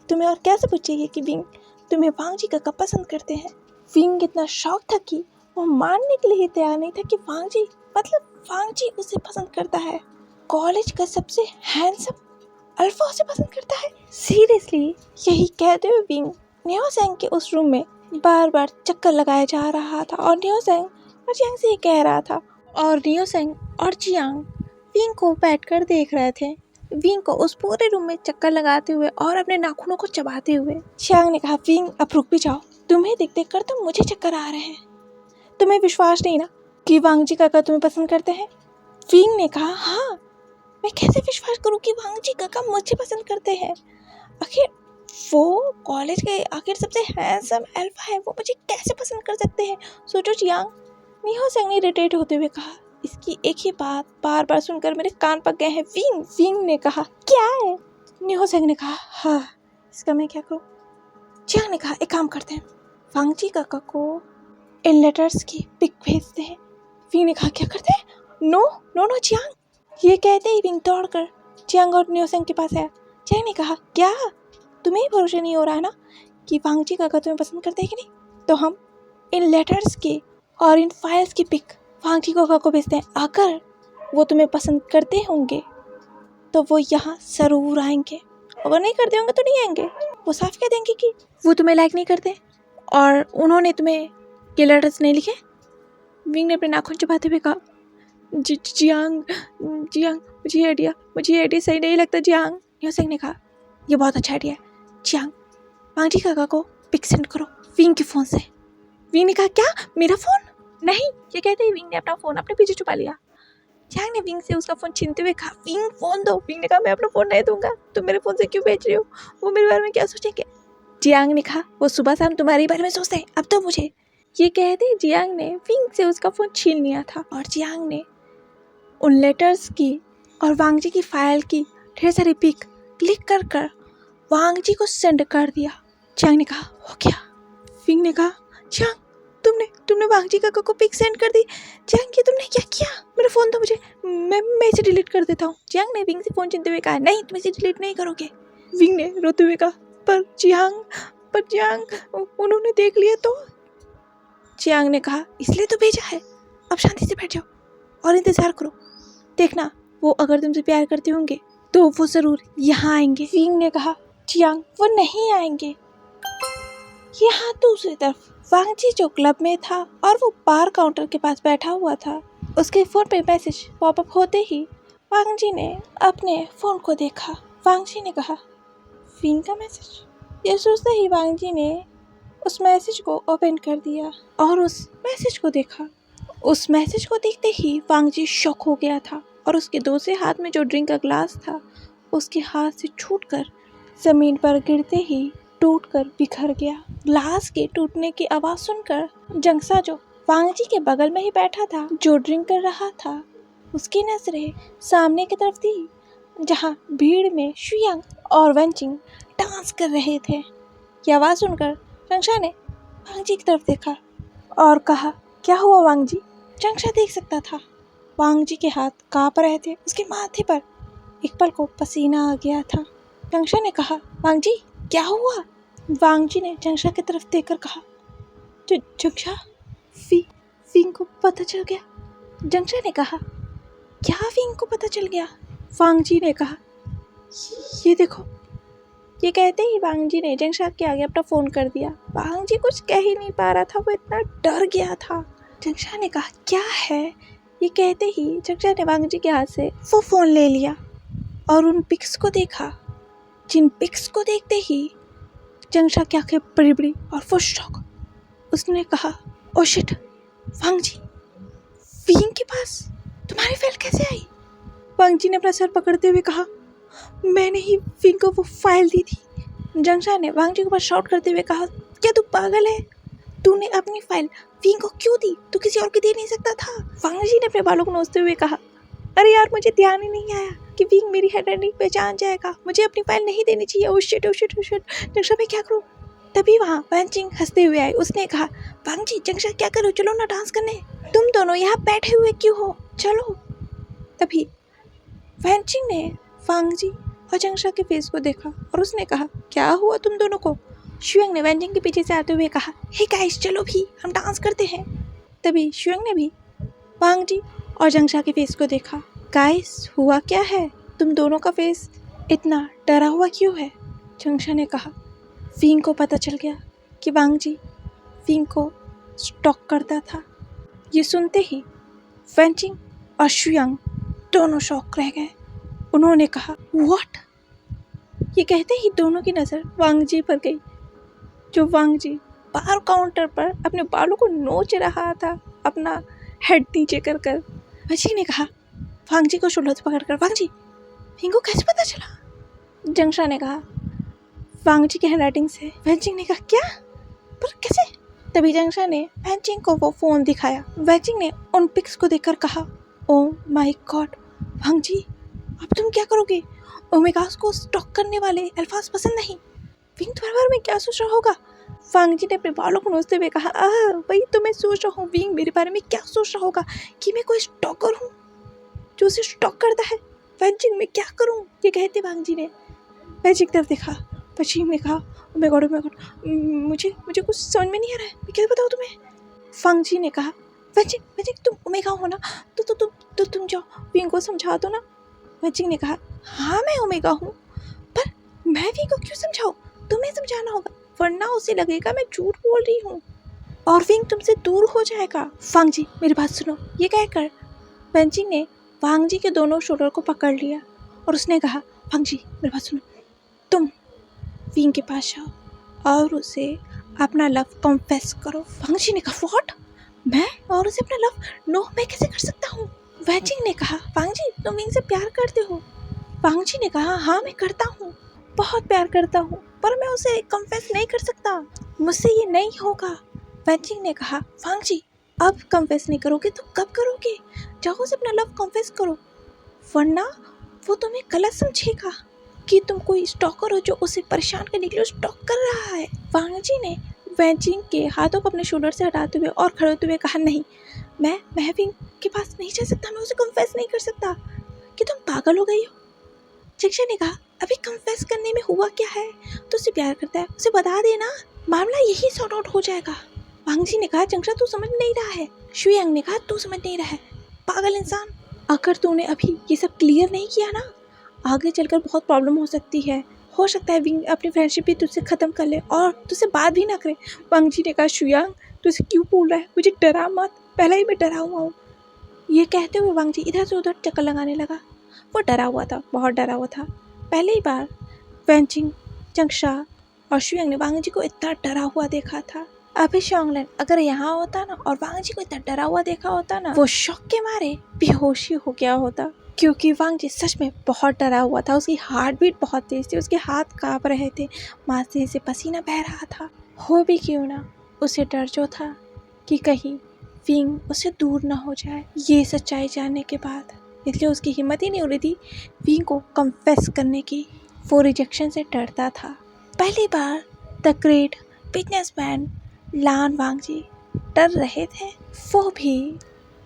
तुम्हें और क्या सबूत चाहिए कि विंग तुम्हें वांगजी काका पसंद करते हैं? विंग इतना शॉक था कि वो मानने के लिए तैयार नहीं था कि वांगजी उसे पसंद करता है। कॉलेज का सबसे हैंडसम अल्फा उसे पसंद करता है, सीरियसली? यही कहते हुए विंग न्योसेंग के उस रूम में बार चक्कर लगाया जा रहा था और न्योसेंग और जियांग से ये कह रहा था और न्योसेंग और जियांग विंग को बैठकर देख रहे थे, विंग को उस पूरे रूम में चक्कर लगाते हुए और अपने नाखूनों को चबाते हुए। जियांग ने कहा विंग अब रुक भी जाओ, तुम्हें देख कर तो मुझे चक्कर आ रहे हैं, तुम्हें विश्वास नहीं ना कि वांगजी काका तुम्हें पसंद करते हैं? विंग ने कहा हाँ, मैं कैसे विश्वास करूं कि वांगजी काका मुझे पसंद करते हैं? आखिर वो कॉलेज के आखिर सबसे हैंडसम अल्फा है, वो मुझे कैसे पसंद कर सकते हैं? सोचो जियांग। न्योसेंग ने इरिटेट होते हुए कहा इसकी एक ही बात बार सुनकर मेरे कान पक गए हैं। विंग ने कहा क्या है? न्योसेंग ने कहा हाँ, इसका मैं क्या करूं? जियांग ने कहा एक काम करते हैं, वांगजी काका को इन लेटर्स की पिक भेजते हैं। विंग ने कहा क्या करते हैं? नो जियांग। ये कहते ही विंग दौड़कर जियांग और न्योसेंग के पास आया। जियांग ने कहा क्या तुम्हें भरोसा नहीं हो रहा है ना कि वांगजी काका तुम्हें पसंद करते हैं कि नहीं? तो हम इन लेटर्स की और इन फाइल्स की पिक वांगजी काका को भेजते हैं, अगर वो तुम्हें पसंद करते होंगे तो वो यहाँ ज़रूर आएंगे, अगर नहीं करते होंगे तो नहीं आएंगे। वो साफ कह देंगे कि वो तुम्हें लाइक नहीं करते और उन्होंने तुम्हें ये लेटर्स नहीं लिखे। विंग ने अपने नाखून चबाते हुए कहा जियांग मुझे आइडिया सही नहीं लगता जियांग। न्योसेंग ने कहा ये बहुत अच्छा आइडिया है जियांग, वांगजी काका को पिक सेंड करो विंग के फ़ोन से। विंग ने कहा क्या मेरा फ़ोन? नहीं। ये कहते ही विंग ने अपना फ़ोन अपने पीछे छुपा लिया। जियांग ने विंग से उसका फ़ोन छीनते हुए कहा विंग फ़ोन दो। विंग ने कहा मैं अपना फ़ोन नहीं दूंगा, तुम मेरे फ़ोन से क्यों भेज रहे हो, वो मेरे बारे में क्या सोचेंगे? जियांग ने कहा वो सुबह शाम तुम्हारे बारे में सोचते हैं, अब तो मुझे ये कहते जियांग ने विंग से उसका फ़ोन छीन लिया था और जियांग ने उन लेटर्स की और वांग जी की फाइल की ढेर सारी पिक क्लिक कर कर वांग जी को सेंड कर दिया। जियांग ने कहा हो क्या? विंग ने कहा जियांग तुमने वांग जी का पिक सेंड कर दी। जियांग ये तुमने क्या किया? मेरा फ़ोन तो मुझे मैं इसे डिलीट कर देता हूँ। जियांग ने विंग से फ़ोन छीनते हुए कहा नहीं, तुम इसे डिलीट नहीं करोगे। विंग ने रोते हुए कहा पर जियांग उन्होंने देख लिया तो। जियांग ने कहा इसलिए तो भेजा है, अब शांति से बैठ जाओ और इंतजार करो, देखना वो अगर तुमसे प्यार करते होंगे तो वो जरूर यहाँ आएंगे। विंग ने कहा जियांग वो नहीं आएंगे। यहाँ दूसरी तरफ वांग जी जो क्लब में था और वो बार काउंटर के पास बैठा हुआ था, उसके फोन पे मैसेज पॉपअप होते ही वांग जी ने अपने फोन को देखा। वांग जी ने कहा विंग का मैसेज। ये सोचते ही वांग जी ने उस मैसेज को ओपन कर दिया और उस मैसेज को देखा। उस मैसेज को देखते ही वांग जी शॉक हो गया था और उसके दूसरे हाथ में जो ड्रिंक का ग्लास था उसके हाथ से छूटकर जमीन पर गिरते ही टूटकर बिखर गया। ग्लास के टूटने की आवाज सुनकर जंगसा जो वांग जी के बगल में ही बैठा था, जो ड्रिंक कर रहा था, उसकी नजरें सामने की तरफ थी जहां भीड़ में शुयांग और वेंचिंग डांस कर रहे थे। यह आवाज सुनकर जंगसा ने वांग जी की तरफ देखा और कहा क्या हुआ वांग जी? जंगसा देख सकता था वांग जी के हाथ कांप रहे थे, उसके माथे पर एक पल को पसीना आ गया था। जंगसा ने कहा वांग जी क्या हुआ? वांग जी ने जंगसा की तरफ देखकर कहा जंगसा विंग को पता चल गया। जंगसा ने कहा क्या विंग को पता चल गया? वांग जी ने कहा ये देखो। ये कहते ही वांग जी ने जंगसा के आगे अपना फोन कर दिया। वांग जी कुछ कह ही नहीं पा रहा था, वो इतना डर गया था। जंगसा ने कहा क्या है? ये कहते ही जंगसा ने वांग जी के हाथ से वो फोन ले लिया और उन पिक्स को देखा, जिन पिक्स को देखते ही जंगसा की आंखें बड़ी बड़ी और वो शॉक। उसने कहा ओ शिट वांग जी, विंग के पास तुम्हारी फाइल कैसे आई? वांग जी ने अपना सर पकड़ते हुए कहा मैंने ही विंग को वो फाइल दी थी। जंगसा ने वांग जी के पास शॉट करते हुए कहा क्या तू पागल है? तूने अपनी फाइल विंग को क्यों दी? तू किसी और को दे नहीं सकता था। वांग जी ने अपने बालों को नोचते हुए कहा अरे यार मुझे ध्यान ही नहीं आया कि विंग मेरी हैंडराइटिंग पहचान जाएगा, मुझे अपनी फाइल नहीं देनी चाहिए। ओ शिट जंगसा मैं क्या करूं? तभी वहाँ वेंचिंग हंसते हुए आई। उसने कहा वांग जी जंगसा क्या करो, चलो ना डांस करने। तुम दोनों यहाँ बैठे हुए क्यों हो, चलो। तभी वेंचिंग ने वांग जी और जंगसा के फेस को देखा और उसने कहा क्या हुआ तुम दोनों को? शुयांग ने वेंचिंग के पीछे से आते हुए कहा हे गाइस चलो भी हम डांस करते हैं। तभी शुयांग ने भी वांग जी और जंगसा के फेस को देखा। गाइस हुआ क्या है? तुम दोनों का फेस इतना डरा हुआ क्यों है? जंगसा ने कहा विंग को पता चल गया कि वांग जी विंग को स्टॉक करता था। ये सुनते ही वेंचिंग और शुयांग दोनों शॉक रह गए। उन्होंने कहा व्हाट? ये कहते ही दोनों की नज़र वांग जी पर गई, जो वांग जी बार काउंटर पर अपने बालों को नोच रहा था, अपना हेड नीचे कर कर। वेंचिंग ने कहा वांग जी को शोल्डर से पकड़कर वांग जी विंग को कैसे पता चला? जंगसा ने कहा वांग जी की हैंडराइटिंग से। वेंचिंग ने कहा क्या? पर कैसे? तभी जंगसा ने वेंचिंग को वो फोन दिखाया। वेंचिंग ने उन पिक्स को देखकर कहा ओ माय गॉड वांग जी अब तुम क्या करोगे? ओमेगास को स्टॉक करने वाले अल्फाज पसंद नहीं। विंग तुम्हारे बारे में क्या सोच रहा होगा? वांग जी ने अपने बालों को नोचते हुए कहा वही तो मैं सोच रहा हूँ, विंग मेरे बारे में क्या सोच रहा होगा कि मैं कोई स्टॉकर हूँ जो उसे स्टॉक करता है। वेंचिंग मैं क्या करूँ? ये कहते वांग जी ने वेंचिंग की तरफ देखा। वेंचिंग ने कहा ओ माय गॉड मुझे कुछ समझ में नहीं आ रहा है, मैं क्या बताऊँ तुम्हें? वांग जी ने कहा वेंचिंग तुम ओमेगा हो ना, तो तुम जाओ विंग को समझा दो ना। वेंचिंग ने कहा हाँ मैं ओमेगा हूँ, पर मैं विंग को क्यों समझाऊँ? तुम्हें समझाना होगा, वरना उसे लगेगा मैं झूठ बोल रही हूँ और विंग तुमसे दूर हो जाएगा। वांग जी मेरी बात सुनो। ये कहकर वेंचिंग ने वांग जी के दोनों शोल्डर को पकड़ लिया और उसने कहा वांग जी मेरी बात सुनो, तुम विंग के पास जाओ और उसे अपना लव कॉन्फेस करो। वांग जी ने कहा व्हाट? मैं और उसे अपना लव? नो मैं कैसे कर सकता हूँ? वेंचिंग ने कहा वांग जी तुम विंग से प्यार करते हो? वांग जी ने कहा हाँ मैं करता हूँ, बहुत प्यार करता हूँ, पर मैं उसे कन्फेस नहीं कर सकता, मुझसे ये नहीं होगा। वेंचिंग ने कहा, वांग जी अब कन्फेस नहीं करोगे तो कब करोगे? जाओ उसे अपना लव कन्फेस करो, वरना वो तुम्हें गलत समझेगा कि तुम कोई स्टॉकर हो जो उसे परेशान करने के लिए स्टॉक कर रहा है। वांग जी ने वेंचिंग के हाथों को अपने शोल्डर से हटाते हुए और खड़े होते हुए कहा, नहीं, मैं विंग के पास नहीं जा सकता, मैं उसे कन्फेस नहीं कर सकता। कि तुम पागल हो गई हो? चिंगशा ने कहा, अभी कन्फेस करने में हुआ क्या है? तो उसे प्यार करता है, उसे बता देना, मामला यही सॉर्ट आउट हो जाएगा। वांग जी ने कहा, चिंगशा तू समझ नहीं रहा है। शुयांग ने कहा, तू समझ नहीं रहा है, पागल इंसान। अगर तूने अभी ये सब क्लियर नहीं किया ना, आगे चलकर बहुत प्रॉब्लम हो सकती है। हो सकता है विंग अपनी फ्रेंडशिप भी तुझसे ख़त्म कर ले और तुझसे बात भी ना करे। वांग जी ने कहा, शुयांग तू इसे क्यों बोल रहा है? मुझे डरा मत, पहले ही मैं डरा हुआ हूँ। ये कहते हुए वांग जी इधर से उधर चक्कर लगाने लगा। वो डरा हुआ था, बहुत डरा हुआ था। पहली बार वेंचिंग, चिंगशा और शुयांग ने वांग जी को इतना डरा हुआ देखा था। अभी शोंगलैन अगर यहाँ होता ना और वांग जी को इतना डरा हुआ देखा होता ना, वो शॉक के मारे बेहोशी हो गया होता, क्योंकि वांग जी सच में बहुत डरा हुआ था। उसकी हार्ट बीट बहुत तेज थी, उसके हाथ कांप रहे थे, माथे से पसीना बह रहा था। हो भी क्यों ना, उसे डर जो था कि कहीं विंग उससे दूर ना हो जाए ये सच्चाई जानने के बाद, इसलिए उसकी हिम्मत ही नहीं हो रही थी विंग को कन्फेस करने की। वो रिजेक्शन से डरता था। पहली बार द ग्रेट बिजनेसमैन लान वांग जी डर रहे थे, वो भी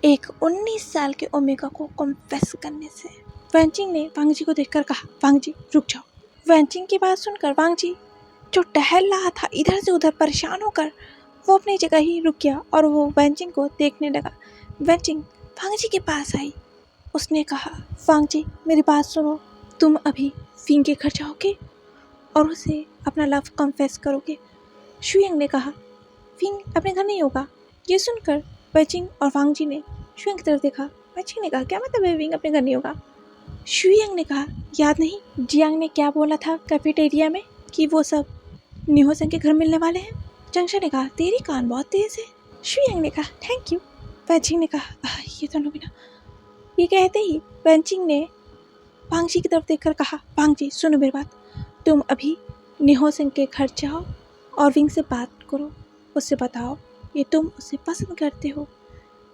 एक 19 साल के ओमेगा को कन्फेस करने से। वेंचिंग ने वांग जी को देखकर कहा, वांग जी रुक जाओ। वेंचिंग की बात सुनकर वांग जी जो टहल रहा था इधर से उधर परेशान होकर, वो अपनी जगह ही रुक गया और वो वेंचिंग को देखने लगा। वेंचिंग वांग जी के पास आई। उसने कहा, वांग जी मेरी बात सुनो, तुम अभी विंग के घर जाओगे और उसे अपना लव कन्फेस करोगे। शुयांग ने कहा, विंग अपने घर नहीं होगा। ये सुनकर वेंचिंग और वांग जी ने शुयांग की तरफ देखा। वेंचिंग ने कहा, क्या मतलब है विंग अपने घर नहीं होगा? शुयांग ने कहा, याद नहीं जियांग ने क्या बोला था कैफेटेरिया में कि वो सब निहोसन के घर मिलने वाले हैं? चिंगशा ने कहा, तेरी कान बहुत तेज है। शुयांग ने कहा, थैंक यू। वेंचिंग ने कहा, ये दोनों बिना। ये कहते ही वेंचिंग ने वांग जी की तरफ देखकर कहा, वांग जी सुनो मेरी बात, तुम अभी निहोसन के घर जाओ और विंग से बात करो, उससे बताओ ये तुम उसे पसंद करते हो।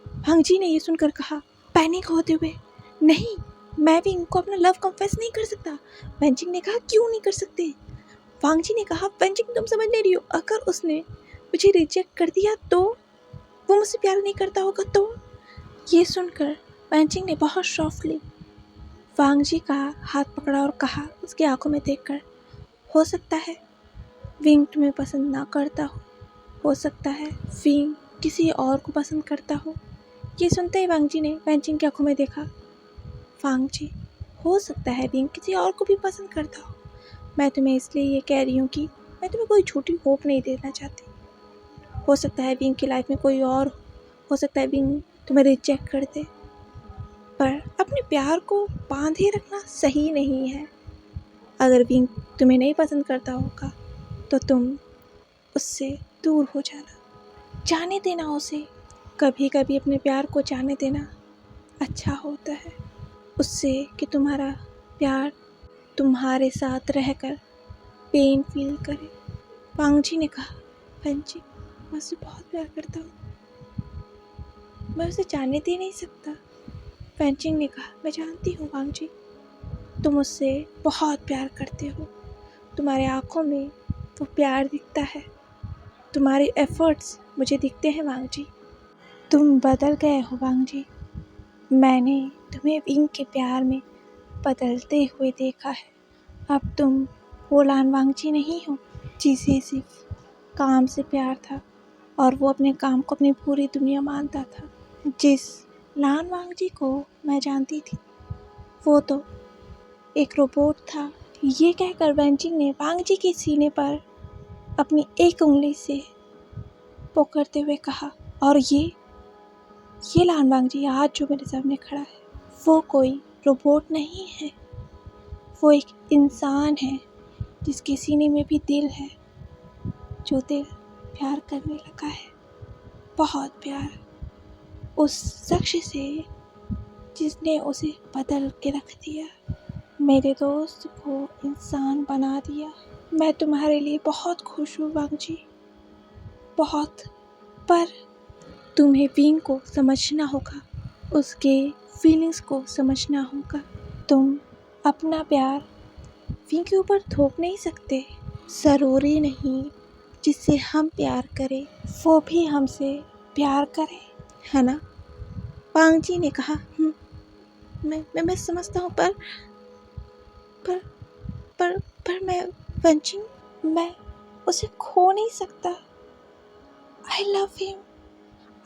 वांग जी ने ये सुनकर कहा पैनिक होते हुए, नहीं, मैं विंग को अपना लव कन्फेस नहीं कर सकता। वेंचिंग ने कहा, क्यों नहीं कर सकते? वांग जी ने कहा, वेंचिंग तुम समझ नहीं रही हो, अगर उसने मुझे रिजेक्ट कर दिया तो, वो मुझसे प्यार नहीं करता होगा तो। ये सुनकर वेंचिंग ने बहुत सॉफ्टली वांग जी का हाथ पकड़ा और कहा उसकी आंखों में देखकर, हो सकता है विंग तुम्हें पसंद ना करता हो सकता है विंग किसी और को पसंद करता हो। ये सुनते ही वांग जी ने वेंचिंग की आंखों में देखा। वांग जी, हो सकता है विंग किसी और को भी पसंद करता हो। मैं तुम्हें इसलिए ये कह रही हूँ कि मैं तुम्हें कोई झूठी होप नहीं देना चाहती। हो सकता है विंग की लाइफ में कोई और हो सकता है विंग तुम्हें रिजेक्ट कर दे, पर अपने प्यार को बांधे रखना सही नहीं है। अगर विंग तुम्हें नहीं पसंद करता होगा तो तुम उससे दूर हो जाना, जाने देना उसे। कभी कभी अपने प्यार को जाने देना अच्छा होता है, उससे कि तुम्हारा प्यार तुम्हारे साथ रहकर पेन फील करे। वांग जी ने कहा, वेंचिंग मैं उससे बहुत प्यार करता हूँ, मैं उसे जाने दे नहीं सकता। वेंचिंग ने कहा, मैं जानती हूँ वांग जी, तुम उससे बहुत प्यार करते हो, तुम्हारे आँखों में वो प्यार दिखता है, तुम्हारे एफर्ट्स मुझे दिखते हैं वांग जी। तुम बदल गए हो वांग जी, मैंने तुम्हें विंग के प्यार में बदलते हुए देखा है। अब तुम वो लान वांग जी नहीं हो जिसे सिर्फ काम से प्यार था और वो अपने काम को अपनी पूरी दुनिया मानता था। जिस लान वांग जी को मैं जानती थी वो तो एक रोबोट था। ये कहकर वेंचिंग ने वांग जी के सीने पर अपनी एक उंगली से पकड़ते हुए कहा, और ये लान वांग जी आज जो मेरे सामने खड़ा है वो कोई रोबोट नहीं है, वो एक इंसान है जिसके सीने में भी दिल है, जो दिल प्यार करने लगा है, बहुत प्यार, उस शख्स से जिसने उसे बदल के रख दिया, मेरे दोस्त को इंसान बना दिया। मैं तुम्हारे लिए बहुत खुश हूँ वांग जी, बहुत। पर तुम्हें विंग को समझना होगा, उसके फीलिंग्स को समझना होगा। तुम अपना प्यार विंग के ऊपर थोप नहीं सकते। ज़रूरी नहीं जिससे हम प्यार करें वो भी हमसे प्यार करे, है ना? वांग जी ने कहा, मैं समझता हूँ, पर पर मैं वंचिंग, मैं उसे खो नहीं सकता। I love him.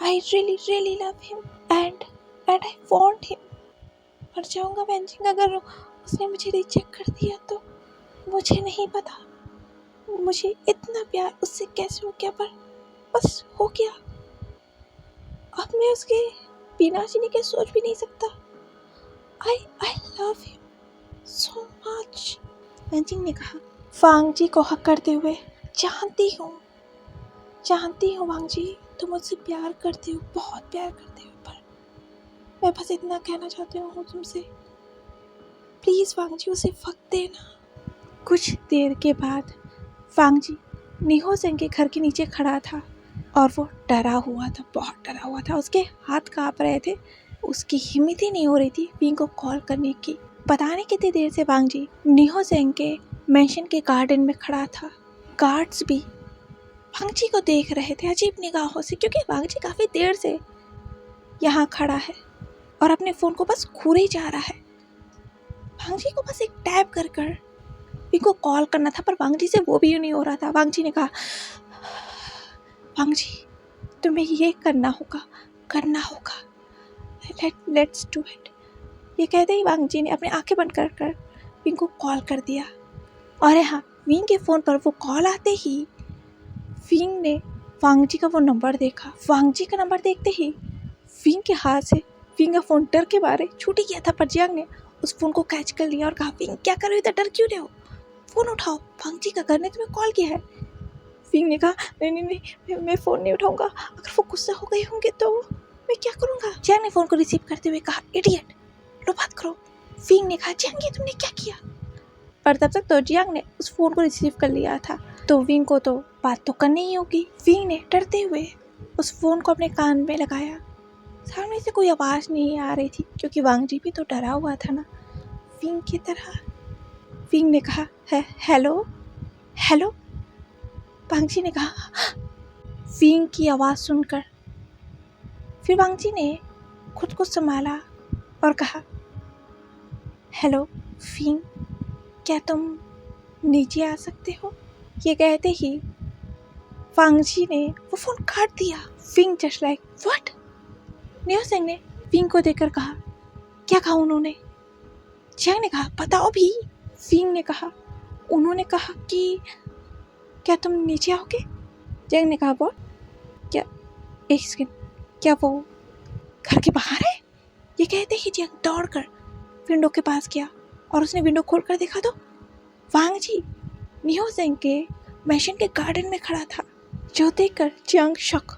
I really love him. And I want him. मर जाऊंगा वंचिंग अगर उसने मुझे रिजेक्ट कर दिया तो। मुझे नहीं पता मुझे इतना प्यार उससे कैसे हो गया, पर बस हो गया। अब मैं उसके बिना जीने के सोच भी नहीं सकता। I love him so much. वंचिंग ने कहा। वांग जी को हक करते हुए, जानती हूँ वांग जी, तुम मुझसे प्यार करते हो, बहुत प्यार करते हो, पर मैं बस इतना कहना चाहती हूँ तुमसे, प्लीज़ वांग जी उसे वक्त देना। कुछ देर के बाद वांग जी निहो सेंग के घर के नीचे खड़ा था और वो डरा हुआ था, बहुत डरा हुआ था। उसके हाथ काँप रहे थे, उसकी हिम्मत ही नहीं हो रही थी विंग को कॉल करने की। पता नहीं कितनी देर से वांग जी निहो सेंग के मैंशन के गार्डन में खड़ा था। गार्ड्स भी वांग जी को देख रहे थे अजीब निगाहों से, क्योंकि वांग जी काफ़ी देर से यहाँ खड़ा है और अपने फ़ोन को बस घूरे जा रहा है। वांग जी को बस एक टैप कर विंग को कॉल करना था, पर वांग जी से वो भी नहीं हो रहा था। वांग जी ने कहा, वांग जी तुम्हें ये करना होगा, लेट्स डू इट। ये कहते ही वांग जी ने अपनी आंखें बंद कर विंग को कॉल कर दिया। और हाँ, विंग के फ़ोन पर वो कॉल आते ही विंग ने वांग जी का वो नंबर देखा। वांग जी का नंबर देखते ही विंग के हाथ से विंग का फ़ोन डर के मारे छूट ही गया था, पर जियांग ने उस फ़ोन को कैच कर लिया और कहा, विंग क्या कर रहे हो, इधर डर क्यों रहे हो, फ़ोन उठाओ, वांग जी का घर ने तुम्हें कॉल किया है। विंग ने कहा, नहीं, मैं फ़ोन नहीं उठाऊंगा, अगर वो गुस्सा हो गए होंगे तो मैं क्या करूँगा। जियांग ने फ़ोन को रिसीव करते हुए कहा, इडियट, लो बात करो। विंग ने कहा, जियांग ये तुमने क्या किया, पर तब तक तो जियांग ने उस फ़ोन को रिसीव कर लिया था, तो विंग को तो बात तो करनी ही होगी। विंग ने डरते हुए उस फ़ोन को अपने कान में लगाया। सामने से कोई आवाज़ नहीं आ रही थी, क्योंकि वांग जी भी तो डरा हुआ था ना विंग की तरह। विंग ने कहा, हेलो। वांग जी ने कहा, विंग की आवाज़ सुनकर फिर वांग जी ने खुद को संभाला और कहा, हेलो विंग, क्या तुम नीचे आ सकते हो। ये कहते ही वांग जी ने वो फ़ोन काट दिया। Wing just like what. निहो सेंग ने विंग को देखकर कहा, क्या कहा उन्होंने। जियांग ने कहा, बताओ भी। विंग ने कहा, उन्होंने कहा कि क्या तुम नीचे आओगे। जियांग ने कहा, वो क्या, एक सेकंड, क्या वो घर के बाहर है। ये कहते ही जियांग दौड़कर विंडो के पास गया और उसने विंडो खोलकर देखा तो वांग जी निहो सेंग के मैंशन के गार्डन में खड़ा था, जो देखकर जियांग शॉक,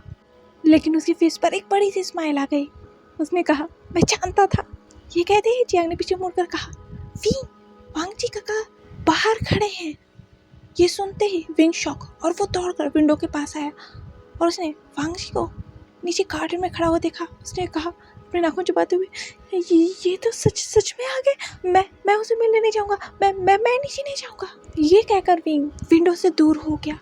लेकिन उसकी फेस पर एक बड़ी सी स्माइल आ गई। उसने कहा, मैं जानता था। ये कहते ही जियांग ने पीछे मुड़कर कहा, विंग, वांग जी काका बाहर खड़े हैं। ये सुनते ही विंग शॉक और वो दौड़कर विंडो के पास आया और उसने वांग जी को नीचे गार्डन में खड़ा हुआ देखा। उसने कहा अपनी नाखून चुबाते हुए, ये तो सच में आ गए। मैं उसे मिलने नहीं जाऊंगा, मैं नीचे नहीं जाऊंगा। ये कहकर विंग विंडो से दूर हो गया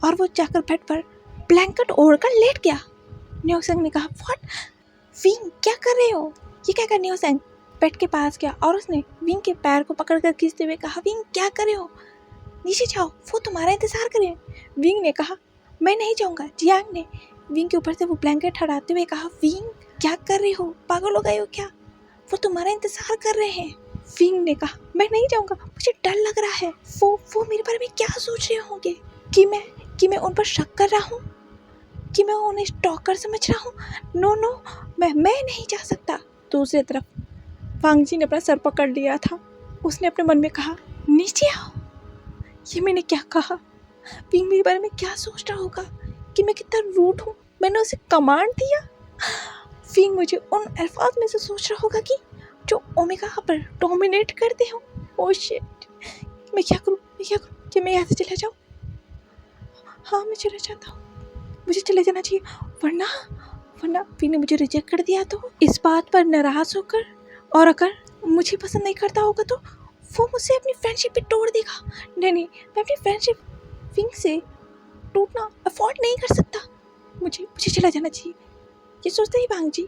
और वो जाकर बेड पर ब्लैंकेट ओढ़कर लेट गया। निहो सेंग ने कहा, व्हाट विंग, क्या कर रहे हो। ये कहकर निहो सेंग बेड के पास गया और उसने विंग के पैर को पकड़कर खींचते हुए कहा, विंग क्या कर रहे हो, नीचे जाओ, वो तुम्हारा इंतजार कर रहे हैं। विंग ने कहा, मैं नहीं जाऊंगा। जियांग ने विंग के ऊपर से वो ब्लैंकेट हटाते हुए कहा, विंग क्या कर रहे हो, पागल हो गए हो क्या, वो तुम्हारा इंतजार कर रहे हैं। विंग ने कहा, मैं नहीं जाऊंगा, मुझे डर लग रहा है, वो मेरे बारे में क्या सोच रहे होंगे, कि मैं उन पर शक कर रहा हूँ, कि मैं उन्हें स्टॉकर समझ रहा हूँ। नो, मैं नहीं जा सकता। दूसरी तरफ वांग जी ने अपना सर पकड़ लिया था। उसने अपने मन में कहा, नीचे आओ। ये मैंने क्या कहा, विंग मेरे बारे में क्या सोच रहा होगा, कि मैं कितना रूड हूँ, मैंने उसे कमांड दिया। विंग मुझे उन अल्फाज में से सोच रहा होगा कि जो ओमेगा पर डोमिनेट करते हो। ओह शिट, मैं क्या करूँ, कि मैं यहाँ से चला जाऊँ। हाँ, मैं चला जाता हूँ, मुझे चले जाना चाहिए। वरना वरना विंग ने मुझे रिजेक्ट कर दिया तो इस बात पर नाराज होकर, और अगर मुझे पसंद नहीं करता होगा तो वो मुझसे अपनी फ्रेंडशिप भी तोड़ देगा। नहीं, मैं अपनी फ्रेंडशिप विंग से टूटना अफोर्ड नहीं कर सकता। मुझे चला जाना चाहिए। ये सोचते ही वांग जी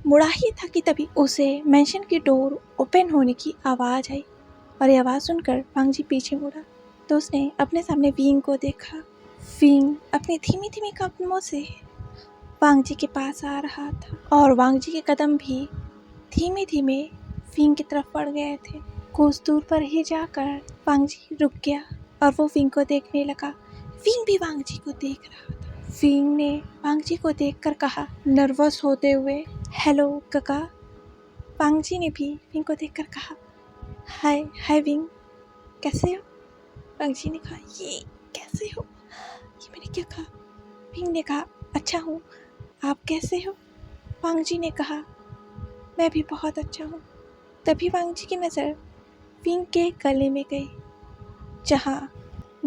मुड़ा ही था कि तभी उसे मेंशन की डोर ओपन होने की आवाज़ आई, और ये आवाज़ सुनकर वांग जी पीछे मुड़ा तो उसने अपने सामने विंग को देखा। विंग अपने धीमी धीमी कदमों से वांग जी के पास आ रहा था, और वांग जी के कदम भी धीमे धीमे विंग की तरफ बढ़ गए थे। कुछ दूर पर ही जाकर वांग जी रुक गया और वो विंग को देखने लगा। विंग भी वांग जी को देख रहा था। विंग ने वांग जी को देखकर कहा नर्वस होते हुए, हेलो काका। वांग जी ने भी विंग को देखकर कहा हाय विंग, कैसे हो? वांग जी ने कहा ये कैसे हो, ये मैंने क्या कहा? विंग ने कहा अच्छा हूँ, आप कैसे हो? वांग जी ने कहा मैं भी बहुत अच्छा हूँ। तभी वांग जी की नज़र विंग के गले में गई, जहाँ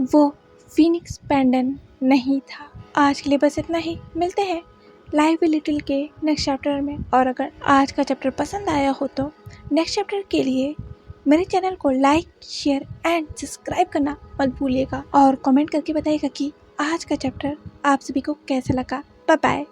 वो फिनिक्स पेंडेंट नहीं था। आज के लिए बस इतना ही। मिलते हैं लाइव विद लिटिल के नेक्स्ट चैप्टर में। और अगर आज का चैप्टर पसंद आया हो तो नेक्स्ट चैप्टर के लिए मेरे चैनल को लाइक, शेयर एंड सब्सक्राइब करना मत भूलिएगा, और कमेंट करके बताइएगा कि आज का चैप्टर आप सभी को कैसा लगा। Bye bye.